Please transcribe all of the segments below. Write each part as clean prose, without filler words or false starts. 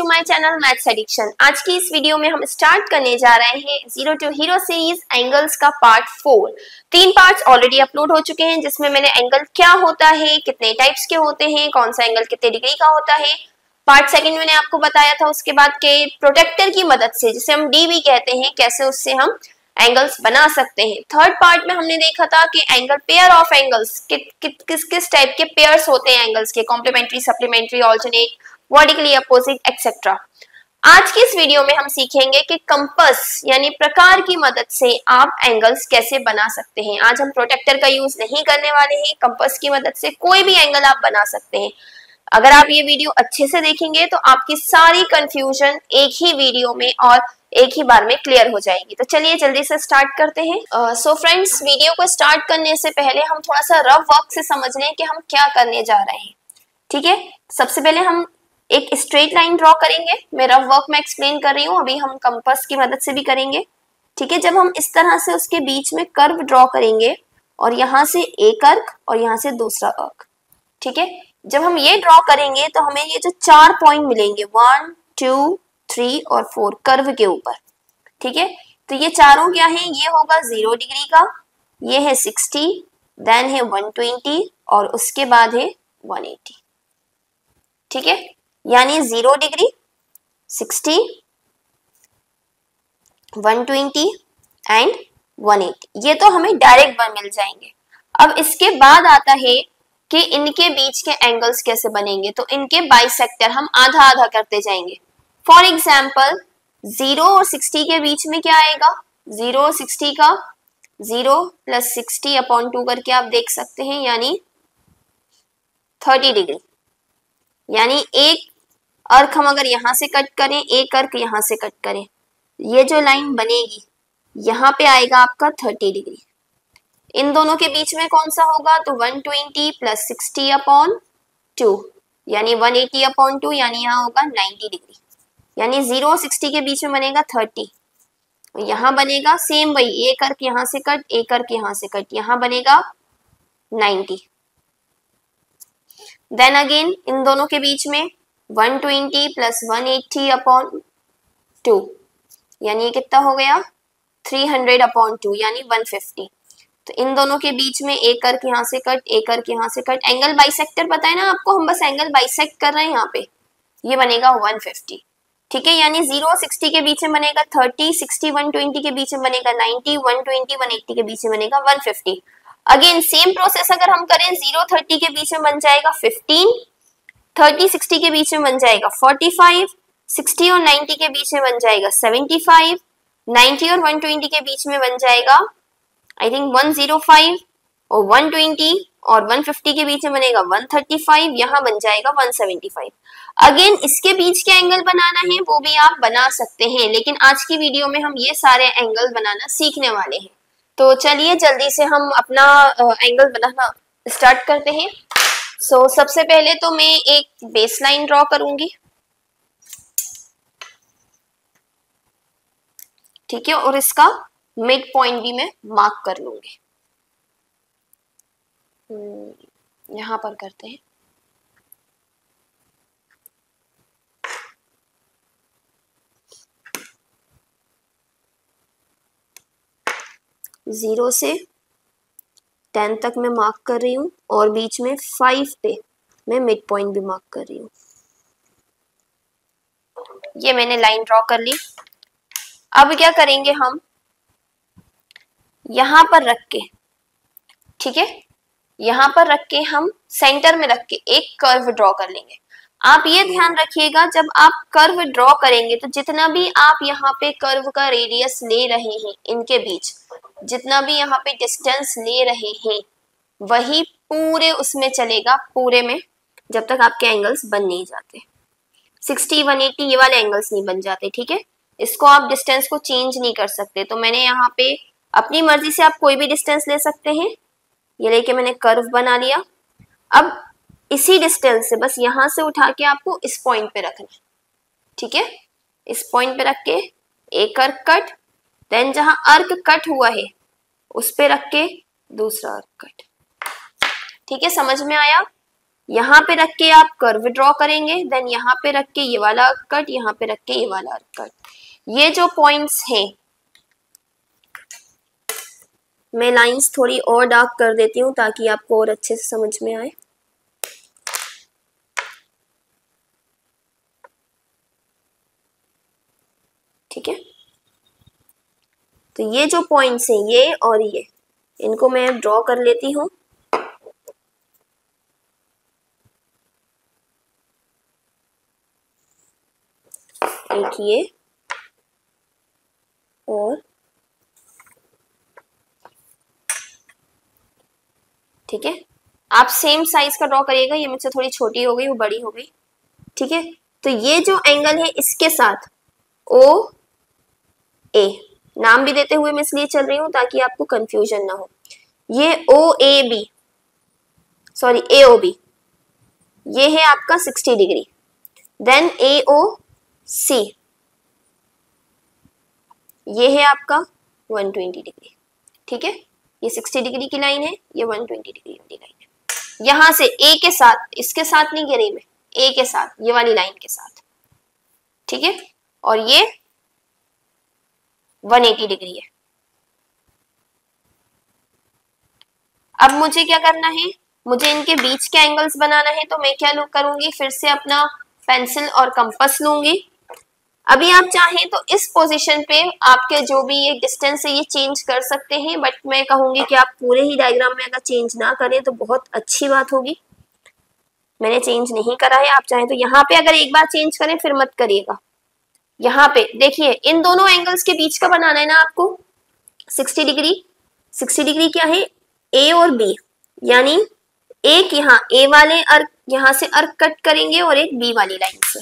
To my channel maths addiction. आज की इस वीडियो में हम स्टार्ट करने जा रहे हैं zero to hero series angles का पार्ट 4। 3 पार्ट्स ऑलरेडी अपलोड हो चुके हैं जिसमें मैंने एंगल क्या होता है, कितने टाइप्स के होते हैं, कौन सा एंगल कितने डिग्री का होता है, पार्ट सेकंड मैंने आपको बताया था। उसके बाद के प्रोटेक्टर की मदद से, जिसे हम डी भी कहते हैं, कैसे उससे हम एंगल्स बना सकते हैं। थर्ड पार्ट में हमने देखा था कि एंगल पेयर ऑफ एंगल्स किस किस टाइप के पेयर्स होते हैं एंगल्स के, complementary, supplementary, alternate, vertically opposite etcetera. आज की इस वीडियो में हम सीखेंगे कि कंपास यानी प्रकार की मदद से आप एंगल्स कैसे बना सकते हैं। आज हम प्रोटेक्टर का यूज नहीं करने वाले हैं, कंपास की मदद से कोई भी एंगल आप बना सकते हैं। अगर आप ये वीडियो अच्छे से देखेंगे तो आपकी सारी कंफ्यूजन एक ही वीडियो में और एक ही बार में क्लियर हो जाएगी। तो चलिए जल्दी से स्टार्ट करते हैं। सो फ्रेंड्स, वीडियो को स्टार्ट करने से पहले हम थोड़ा सा रफ वर्क से समझ लें कि हम क्या करने जा रहे हैं। ठीक है, सबसे पहले हम एक स्ट्रेट लाइन ड्रॉ करेंगे। मैं रफ वर्क में एक्सप्लेन कर रही हूँ, अभी हम कंपास की मदद से भी करेंगे। ठीक है, जब हम इस तरह से उसके बीच में कर्व ड्रॉ करेंगे और यहाँ से एक अर्क और यहाँ से दूसरा अर्क, ठीक है, जब हम ये ड्रॉ करेंगे तो हमें ये जो 4 पॉइंट मिलेंगे 1, 2, 3 और 4 कर्व के ऊपर। ठीक है, तो ये चारों क्या है, ये होगा 0 डिग्री का, ये है 60, देन है 120 और उसके बाद है 180। ठीक है, यानी 0 डिग्री, 60, 120 एंड 180। ये तो हमें डायरेक्ट मिल जाएंगे। अब इसके बाद आता है कि इनके बीच के एंगल्स कैसे बनेंगे। तो इनके बाइसेक्टर हम आधा आधा करते जाएंगे। फॉर एग्जाम्पल 0 और 60 के बीच में क्या आएगा, 0 और 60 का 0 + 60/2 करके आप देख सकते हैं, यानी 30 डिग्री। यानी एक अर्क हम अगर यहां से कट करें, एक अर्क यहां से कट करें, ये जो लाइन बनेगी यहाँ पे आएगा आपका 30 डिग्री। इन दोनों के बीच में कौन सा होगा, तो 120 + 60/2 यानी 180/2, यानी यहाँ होगा 90 डिग्री। यानी 0 और 60 के बीच में बनेगा 30, यहाँ बनेगा सेम वही, एक अर्क यहाँ से कट, एक अर्क यहाँ से कट, यहाँ बनेगा 90। देन अगेन इन दोनों के बीच में 120 + 180/2 यानी कितना हो गया, 300/2 यानी 150। तो इन दोनों के बीच में एक अर्क यहाँ से कट, एक अर्क यहाँ से कट, एंगल बाइसेक्टर पता है ना आपको, हम बस एंगल बाइसेक्ट कर रहे हैं यहाँ पे, ये बनेगा 150। ठीक है, यानी 0 और 60 के बीच में बनेगा 30, 60 120 के बीच में बनेगा 90, 120 180 के बीच में बनेगा 150। अगेन सेम प्रोसेस अगर हम करें, 0 30 के बीच में बन जाएगा 15, 30 60 के बीच में बन जाएगा 45, 60 और 90 के बीच में बन जाएगा 75, 90 और 120 के बीच में बन जाएगा आई थिंक 105, और 120 और 150 के बीच में बनेगा 135, यहाँ बन जाएगा 175। अगेन इसके बीच के एंगल बनाना है वो भी आप बना सकते हैं, लेकिन आज की वीडियो में हम ये सारे एंगल बनाना सीखने वाले हैं। तो चलिए जल्दी से हम अपना एंगल बनाना स्टार्ट करते हैं। सो सबसे पहले तो मैं एक बेस लाइन ड्रॉ करूंगी। ठीक है, और इसका मिड पॉइंट भी मैं मार्क कर लूंगी। यहां पर करते हैं। जीरो से 10 तक मैं मार्क कर रही हूँ और बीच में 5 पे मैं मिड पॉइंट भी मार्क कर रही हूँ। ये मैंने लाइन ड्रॉ कर ली। अब क्या करेंगे, हम यहां पर रख के, ठीक है, यहां पर रख के हम सेंटर में रख के एक कर्व ड्रॉ कर लेंगे। आप ये ध्यान रखिएगा, जब आप कर्व ड्रॉ करेंगे तो जितना भी आप यहाँ पे कर्व का रेडियस ले रहे हैं, इनके बीच जितना भी यहाँ पे डिस्टेंस ले रहे हैं, वही पूरे उसमें चलेगा, पूरे में, जब तक आपके एंगल्स बन नहीं जाते। 60 180 ये वाले एंगल्स नहीं बन जाते। ठीक है, इसको आप डिस्टेंस को चेंज नहीं कर सकते। तो मैंने यहाँ पे अपनी मर्जी से आप कोई भी डिस्टेंस ले सकते हैं, ये लेके मैंने कर्व बना लिया। अब इसी डिस्टेंस से बस यहाँ से उठा के आपको इस पॉइंट पे रखना है। ठीक है, इस पॉइंट पे रख के एक अर्क कट, देन जहां अर्क कट हुआ है उस पे रख के दूसरा अर्क कट। ठीक है, समझ में आया। यहाँ पे रख के आप कर्व ड्रॉ करेंगे, देन यहाँ पे रख के ये वाला कट, यहाँ पे रख के ये वाला कट। ये जो पॉइंट्स हैं, मैं लाइंस थोड़ी और डार्क कर देती हूँ ताकि आपको और अच्छे से समझ में आए। ठीक है, तो ये जो पॉइंट्स हैं, ये और ये, इनको मैं ड्रॉ कर लेती हूँ। एक ये और, ठीक है, आप सेम साइज का ड्रॉ करिएगा। ये मुझसे थोड़ी छोटी हो गई, वो बड़ी हो गई। ठीक है, तो ये जो एंगल है इसके साथ ओ ए, नाम भी देते हुए मैं इसलिए चल रही हूँ ताकि आपको कंफ्यूजन ना हो। ये O A B, sorry A O B, ये है आपका 60 डिग्री। देन ए ओ सी, ये है आपका 120 डिग्री। ठीक है, ये 60 डिग्री की लाइन है, ये 120 डिग्री वाली लाइन है। यहां से ए के साथ, इसके साथ नहीं कह रही मैं, ए के साथ, ये वाली लाइन के साथ। ठीक है, और ये 180 डिग्री है। अब मुझे क्या करना है, मुझे इनके बीच के एंगल्स बनाना है। तो मैं क्या करूंगी, फिर से अपना पेंसिल और कंपास लूंगी। अभी आप चाहें तो इस पोजीशन पे आपके जो भी ये डिस्टेंस है ये चेंज कर सकते हैं, बट मैं कहूंगी कि आप पूरे ही डायग्राम में अगर चेंज ना करें तो बहुत अच्छी बात होगी। मैंने चेंज नहीं करा है, आप चाहें तो यहाँ पे अगर एक बार चेंज करें फिर मत करिएगा। यहाँ पे देखिए, इन दोनों एंगल्स के बीच का बनाना है ना आपको 60 डिग्री। 60 डिग्री क्या है, ए और बी, यानी एक यहाँ ए वाले अर्क, यहाँ से अर्क कट करेंगे और एक बी वाली लाइन से,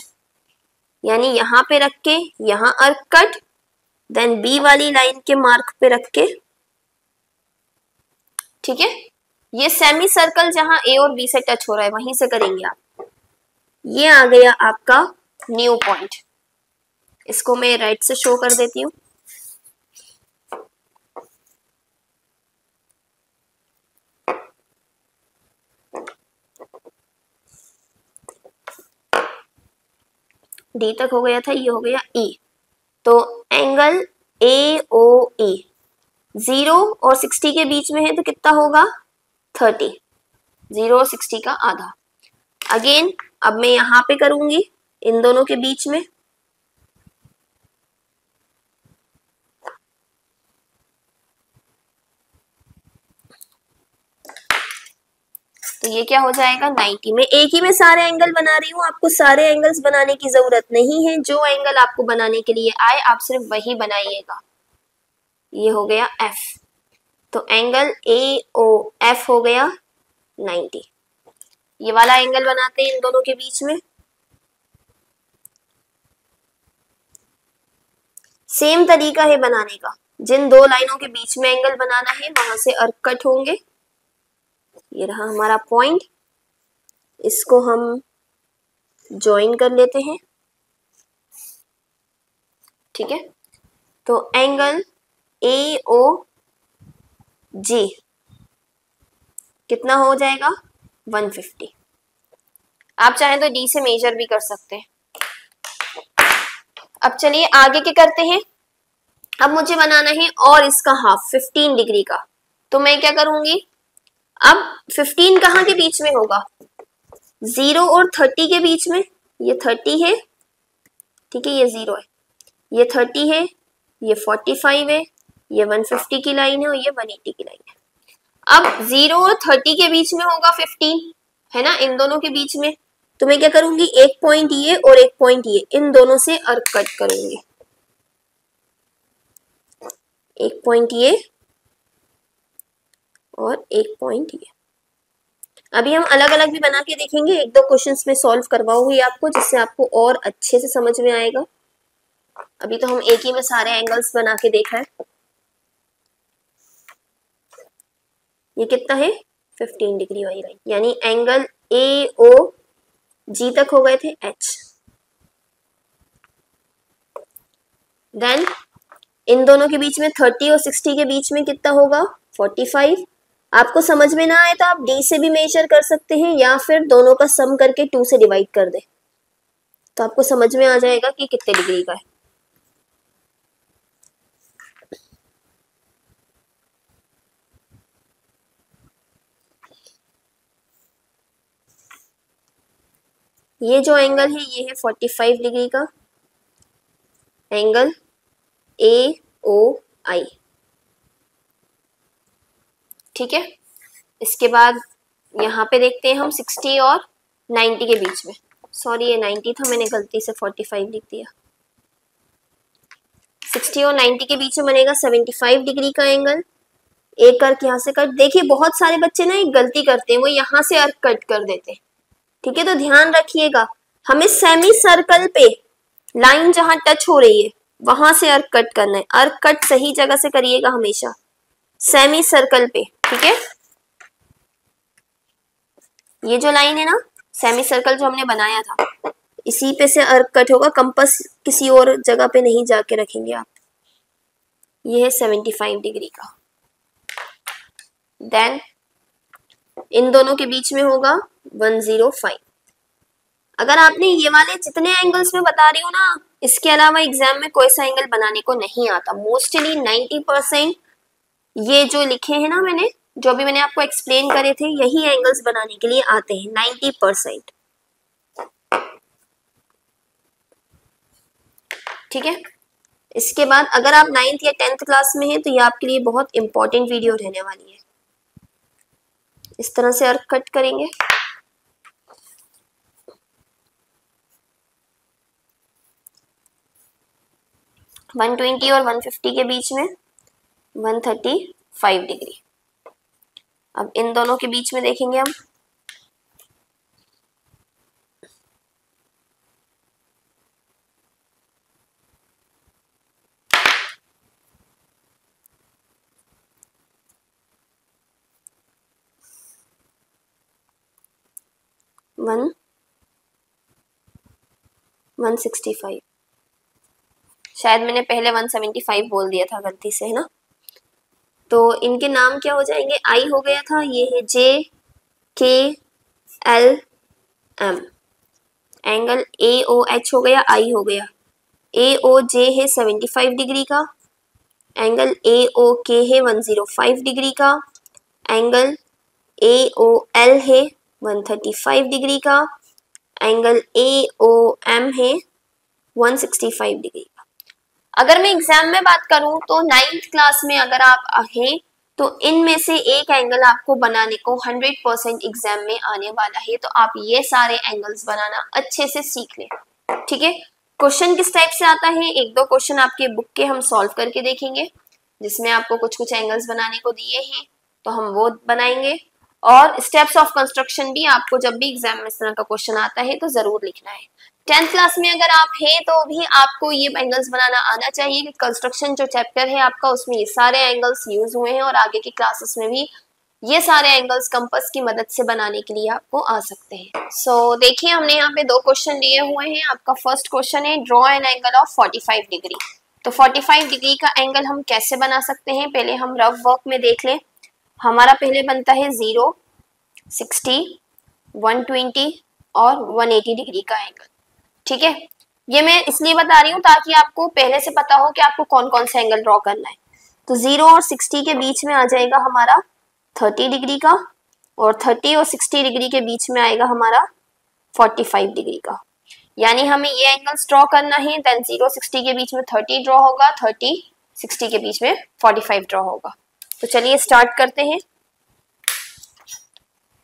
यानी यहाँ पे रख के यहाँ अर्क कट, देन बी वाली लाइन के मार्क पे रख के। ठीक है, ये सेमी सर्कल जहां ए और बी से टच हो रहा है वहीं से करेंगे आप। ये आ गया आपका न्यू पॉइंट। इसको मैं राइट से शो कर देती हूँ। डी तक हो गया था, ये हो गया ई। तो एंगल ए ओ ई 0 और 60 के बीच में है तो कितना होगा 30। 0 और 60 का आधा। अगेन अब मैं यहां पे करूंगी इन दोनों के बीच में। तो ये क्या हो जाएगा 90 में। एक ही में सारे एंगल बना रही हूँ, आपको सारे एंगल्स बनाने की जरूरत नहीं है। जो एंगल आपको बनाने के लिए आए आप सिर्फ वही बनाइएगा। ये हो गया एफ, तो एंगल ए ओ एफ हो गया 90। ये वाला एंगल बनाते हैं इन दोनों के बीच में। सेम तरीका है बनाने का, जिन दो लाइनों के बीच में एंगल बनाना है वहां से अर्क कट होंगे। ये रहा हमारा पॉइंट, इसको हम ज्वाइन कर लेते हैं। ठीक है, तो एंगल ए ओ जी कितना हो जाएगा 150। आप चाहें तो डी से मेजर भी कर सकते हैं। अब चलिए आगे क्या करते हैं। अब मुझे बनाना है और इसका हाफ 15 डिग्री का। तो मैं क्या करूंगी, अब 15 कहाँ के बीच में होगा 0 और 30 के बीच में। ये 30 है, ठीक है, ये 0 है, ये 30 है, ये 45 है, ये 150 की लाइन है और ये 180 की लाइन है। अब 0 और 30 के बीच में होगा 15, है ना, इन दोनों के बीच में। तो मैं क्या करूंगी, एक पॉइंट ये और एक पॉइंट ये, इन दोनों से अर्क कट करूंगी। एक पॉइंट ये और एक पॉइंट ये। अभी हम अलग अलग भी बना के देखेंगे, एक दो क्वेश्चंस में सॉल्व करवाऊंगी आपको, जिससे आपको और अच्छे से समझ में आएगा। अभी तो हम एक ही में सारे एंगल्स बना के देखा है। ये कितना है 15 डिग्री वाली लाइन, यानी एंगल ए ओ जी तक हो गए थे एच। देन इन दोनों के बीच में 30 और 60 के बीच में कितना होगा 45। आपको समझ में ना आए तो आप डी से भी मेजर कर सकते हैं या फिर दोनों का सम करके 2 से डिवाइड कर दे, तो आपको समझ में आ जाएगा कि कितने डिग्री का है। ये जो एंगल है ये है 45 डिग्री का एंगल AOI, ठीक है। इसके बाद यहाँ पे देखते हैं हम 60 और 90 के बीच में, सॉरी ये 90 था, मैंने गलती से 45 लिख दिया। 60 और 90 के बीच में बनेगा 75 डिग्री का एंगल। एक अर्क यहाँ से कट, देखिए बहुत सारे बच्चे ना एक गलती करते हैं, वो यहाँ से अर्क कट कर देते हैं, ठीक है। तो ध्यान रखिएगा, हमें सेमी सर्कल पे लाइन जहां टच हो रही है वहां से अर्क कट करना है। अर्क कट सही जगह से करिएगा हमेशा, सेमी सर्कल पे, ठीक है। ये जो लाइन है ना, सेमी सर्कल जो हमने बनाया था, इसी पे से अर्क कट होगा, कंपास किसी और जगह पे नहीं जाके रखेंगे आप। ये है 75 डिग्री का। देन इन दोनों के बीच में होगा 105। अगर आपने ये वाले जितने एंगल्स में बता रही हूँ ना, इसके अलावा एग्जाम में कोई सा एंगल बनाने को नहीं आता। मोस्टली 90% ये जो लिखे हैं ना मैंने, जो भी मैंने आपको एक्सप्लेन करे थे, यही एंगल्स बनाने के लिए आते हैं 90%, ठीक है। इसके बाद अगर आप 9th या 10th क्लास में हैं तो ये आपके लिए बहुत इंपॉर्टेंट वीडियो रहने वाली है। इस तरह से अर्क कट करेंगे। वन 120 और 150 के बीच में 135 डिग्री। अब इन दोनों के बीच में देखेंगे हम, वन 165, शायद मैंने पहले 175 बोल दिया था गलती से, है ना। तो इनके नाम क्या हो जाएंगे, आई हो गया था, ये है JKLM, एंगल AOH हो गया, आई हो गया। AOJ है 75 डिग्री का, एंगल AOK है 105 डिग्री का, एंगल AOL है 135 डिग्री का, एंगल AOM है 165 डिग्री का। अगर मैं एग्जाम में बात करूं तो 9th क्लास में अगर आप हैं तो इनमें से एक एंगल आपको बनाने को 100% एग्जाम में आने वाला है, तो आप ये सारे एंगल्स बनाना अच्छे से सीख लें, ठीक है। क्वेश्चन किस टाइप से आता है, एक दो क्वेश्चन आपके बुक के हम सॉल्व करके देखेंगे, जिसमें आपको कुछ कुछ एंगल्स बनाने को दिए हैं तो हम वो बनाएंगे। और स्टेप्स ऑफ कंस्ट्रक्शन भी आपको जब भी एग्जाम में इस तरह का क्वेश्चन आता है तो जरूर लिखना है। 10th क्लास में अगर आप हैं तो भी आपको ये एंगल्स बनाना आना चाहिए कि कंस्ट्रक्शन जो चैप्टर है आपका उसमें ये सारे एंगल्स यूज हुए हैं और आगे की क्लासेस में भी ये सारे एंगल्स कंपास की मदद से बनाने के लिए आपको आ सकते हैं। सो देखिए हमने यहाँ पे दो क्वेश्चन लिए हुए हैं। आपका फर्स्ट क्वेश्चन है draw an angle of 45 degree. तो 45 डिग्री का एंगल हम कैसे बना सकते हैं, पहले हम रफ वर्क में देख लें। हमारा पहले बनता है 0, 60, 120 और 180 डिग्री का एंगल, ठीक है। ये मैं इसलिए बता रही हूँ ताकि आपको पहले से पता हो कि आपको कौन कौन सा एंगल ड्रॉ करना है। तो 0 और 60 के बीच में आ जाएगा हमारा 30 डिग्री का, और 30 और 60 डिग्री के बीच में आएगा हमारा 45 डिग्री का। यानी हमें ये एंगल्स ड्रॉ करना है। देन 0 60 के बीच में 30 ड्रॉ होगा, 30 60 के बीच में 45 ड्रॉ होगा। तो चलिए स्टार्ट करते हैं।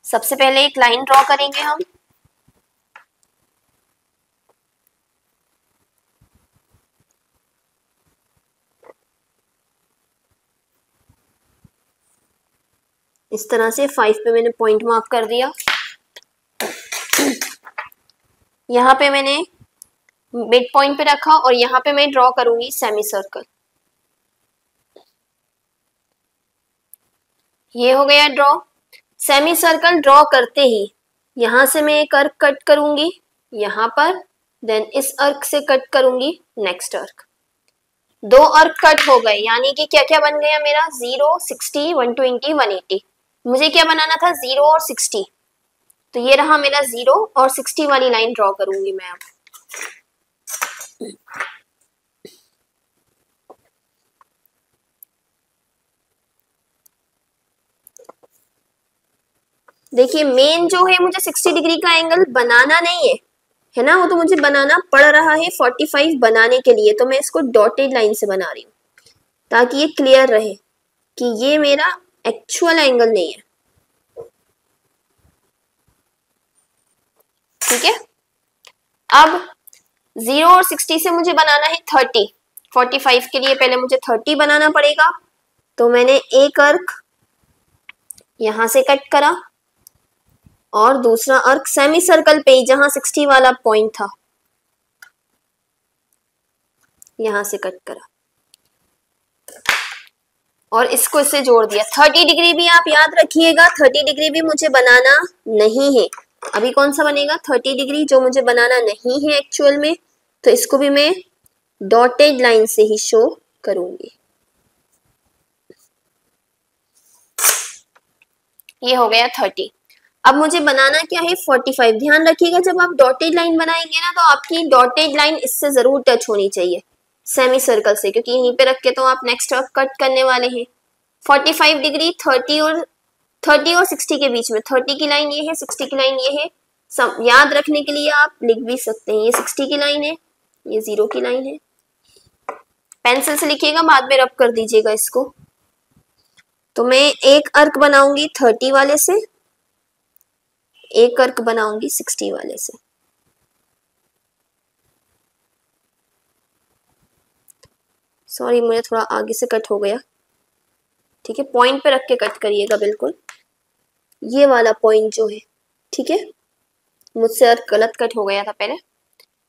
सबसे पहले एक लाइन ड्रॉ करेंगे हम। इस तरह से 5 पे मैंने पॉइंट मार्क कर दिया। यहाँ पे मैंने मिड पॉइंट पे रखा और यहाँ पे मैं ड्रॉ करूंगी सेमी सर्कल। ये हो गया ड्रॉ। सेमी सर्कल ड्रॉ करते ही यहां से मैं एक अर्क कट करूंगी यहाँ पर, देन इस अर्क से कट करूंगी नेक्स्ट अर्क। 2 अर्क कट हो गए, यानी कि क्या क्या बन गया मेरा 0, 60, 120, 180। मुझे क्या बनाना था, 0 और 60। तो ये रहा मेरा 0 और 60 वाली लाइन ड्रॉ करूंगी मैं अब। देखिए मेन जो है मुझे 60 डिग्री का एंगल बनाना नहीं है ना, वो तो मुझे बनाना पड़ रहा है 45 बनाने के लिए। तो मैं इसको डॉटेड लाइन से बना रही हूँ ताकि ये क्लियर रहे कि ये मेरा एक्चुअल एंगल नहीं है। ठीक है, अब 0 और 60 से मुझे बनाना है 30। 45 के लिए पहले मुझे 30 बनाना पड़ेगा। तो मैंने एक अर्क यहां से कट करा और दूसरा अर्क सेमी सर्कल पे जहां 60 वाला पॉइंट था यहां से कट करा और इसको इससे जोड़ दिया। 30 डिग्री भी आप याद रखिएगा, 30 डिग्री भी मुझे बनाना नहीं है। अभी कौन सा बनेगा, 30 डिग्री जो मुझे बनाना नहीं है एक्चुअल में। तो इसको भी मैं डॉटेड लाइन से ही शो करूंगी। ये हो गया 30। अब मुझे बनाना क्या है, 45। ध्यान रखिएगा जब आप डॉटेड लाइन बनाएंगे ना, तो आपकी डॉटेड लाइन इससे जरूर टच होनी चाहिए सेमी सर्कल से, क्योंकि यहीं पे रख के तो आप नेक्स्ट अर्क कट करने वाले हैं। 45 डिग्री 30 और 60 के बीच में, 30 की लाइन ये है, 60 की लाइन ये है। सब याद रखने के लिए आप लिख भी सकते हैं, ये 60 की लाइन है, ये 0 की लाइन है। पेंसिल से लिखिएगा, बाद में रब कर दीजिएगा इसको। तो मैं एक अर्क बनाऊंगी 30 वाले से, एक अर्क बनाऊंगी 60 वाले से। सॉरी मुझे थोड़ा आगे से कट हो गया। ठीक है, पॉइंट पे रख के कट करिएगा बिल्कुल, ये वाला पॉइंट जो है। ठीक है, मुझसे अर्क गलत कट हो गया था पहले।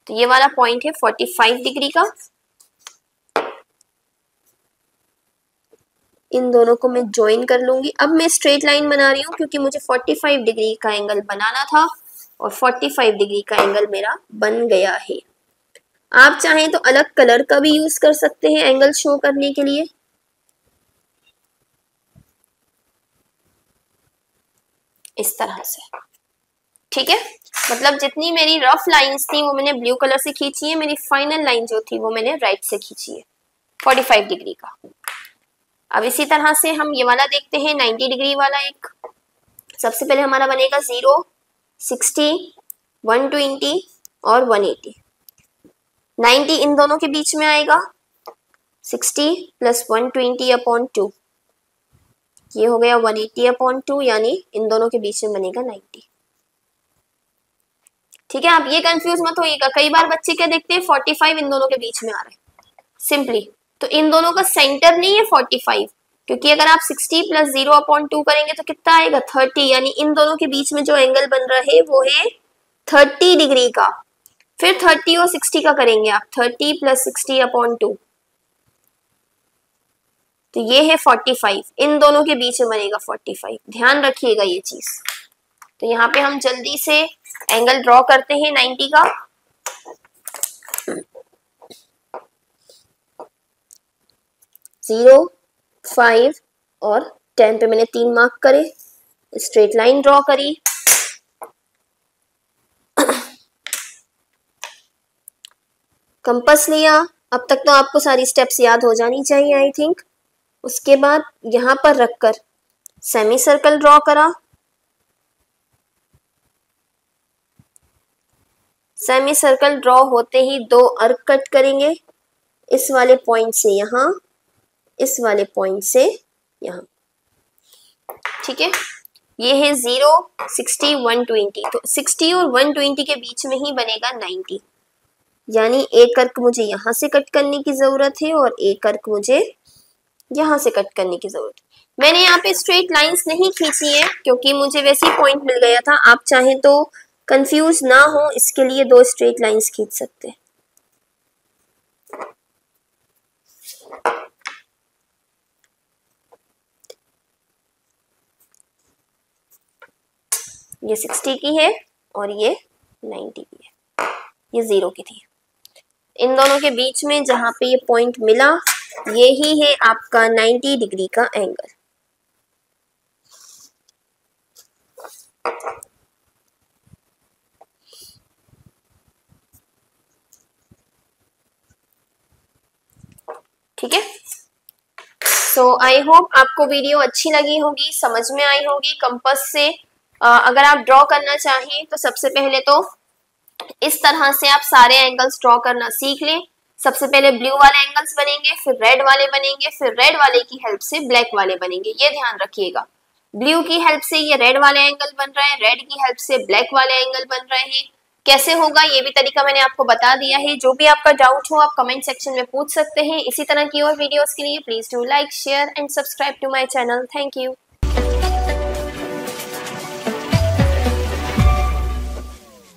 तो ये वाला पॉइंट है 45 डिग्री का। इन दोनों को मैं ज्वाइन कर लूंगी। अब मैं स्ट्रेट लाइन बना रही हूँ क्योंकि मुझे 45 डिग्री का एंगल बनाना था और 45 डिग्री का एंगल मेरा बन गया है। आप चाहें तो अलग कलर का भी यूज कर सकते हैं एंगल शो करने के लिए। इस तरह से। ठीक है, मतलब जितनी मेरी रफ लाइंस थी वो मैंने ब्लू कलर से खींची है, मेरी फाइनल लाइन जो थी वो मैंने राइट से खींची है 45 डिग्री का। अब इसी तरह से हम ये वाला देखते हैं 90 डिग्री वाला एक। सबसे पहले हमारा बनेगा 0, 60, 120 और 180। 90 इन दोनों के बीच में आएगा, 60 प्लस 120 अपॉन 2, ये हो गया 180 अपॉन 2, यानी इन दोनों के बीच में बनेगा 90। ठीक है, आप ये कंफ्यूज मत होइएगा, कई बार बच्चे क्या देखते हैं 45 इन दोनों के बीच में आ रहा है सिंपली, तो इन दोनों का सेंटर नहीं है 45, क्योंकि अगर आप 60 प्लस 0 अपॉन 2 करेंगे तो कितना आएगा 30, यानी इन दोनों के बीच में जो एंगल बन रहा है वो है 30 डिग्री का। फिर 30 और 60 का करेंगे आप, 30 प्लस 60 अपॉन 2, तो ये है 45, इन दोनों के बीच में बनेगा 45। ध्यान रखिएगा ये चीज। तो यहाँ पे हम जल्दी से एंगल ड्रॉ करते हैं 90 का। जीरो, 5 और 10 पे मैंने 3 मार्क करे, स्ट्रेट लाइन ड्रॉ करी। कंपास लिया। अब तक तो आपको सारी स्टेप्स याद हो जानी चाहिए आई थिंक। उसके बाद यहां पर रखकर सेमी सर्कल ड्रॉ करा। सेमी सर्कल ड्रॉ होते ही 2 अर्क कट करेंगे, इस वाले पॉइंट से यहां, इस वाले पॉइंट से यहां। ठीक है, ये है 0, 60, 120। तो 60 और 120 के बीच में ही बनेगा 90, यानी एक अर्क मुझे यहां से कट करने की जरूरत है और एक अर्क मुझे यहां से कट करने की जरूरत है। मैंने यहाँ पे स्ट्रेट लाइंस नहीं खींची है क्योंकि मुझे वैसे ही पॉइंट मिल गया था। आप चाहें तो कंफ्यूज ना हो इसके लिए 2 स्ट्रेट लाइंस खींच सकते हैं। ये 60 की है और ये 90 की है, ये 0 की थी। इन दोनों के बीच में जहां पे ये पॉइंट मिला, ये ही है आपका 90 डिग्री का एंगल। ठीक है। सो आई होप आपको वीडियो अच्छी लगी होगी, समझ में आई होगी। कंपास से अगर आप ड्रॉ करना चाहें तो सबसे पहले तो इस तरह से आप सारे एंगल्स ड्रॉ करना सीख लें। सबसे पहले ब्लू वाले एंगल्स बनेंगे, फिर रेड वाले बनेंगे, फिर रेड वाले की हेल्प से ब्लैक वाले बनेंगे। ये ध्यान रखिएगा, ब्लू की हेल्प से ये रेड वाले एंगल बन रहे हैं, रेड की हेल्प से ब्लैक वाले एंगल बन रहे हैं। कैसे होगा ये भी तरीका मैंने आपको बता दिया है। जो भी आपका डाउट हो आप कमेंट सेक्शन में पूछ सकते हैं। इसी तरह की और वीडियोस के लिए please do like, share and subscribe to my channel. Thank you.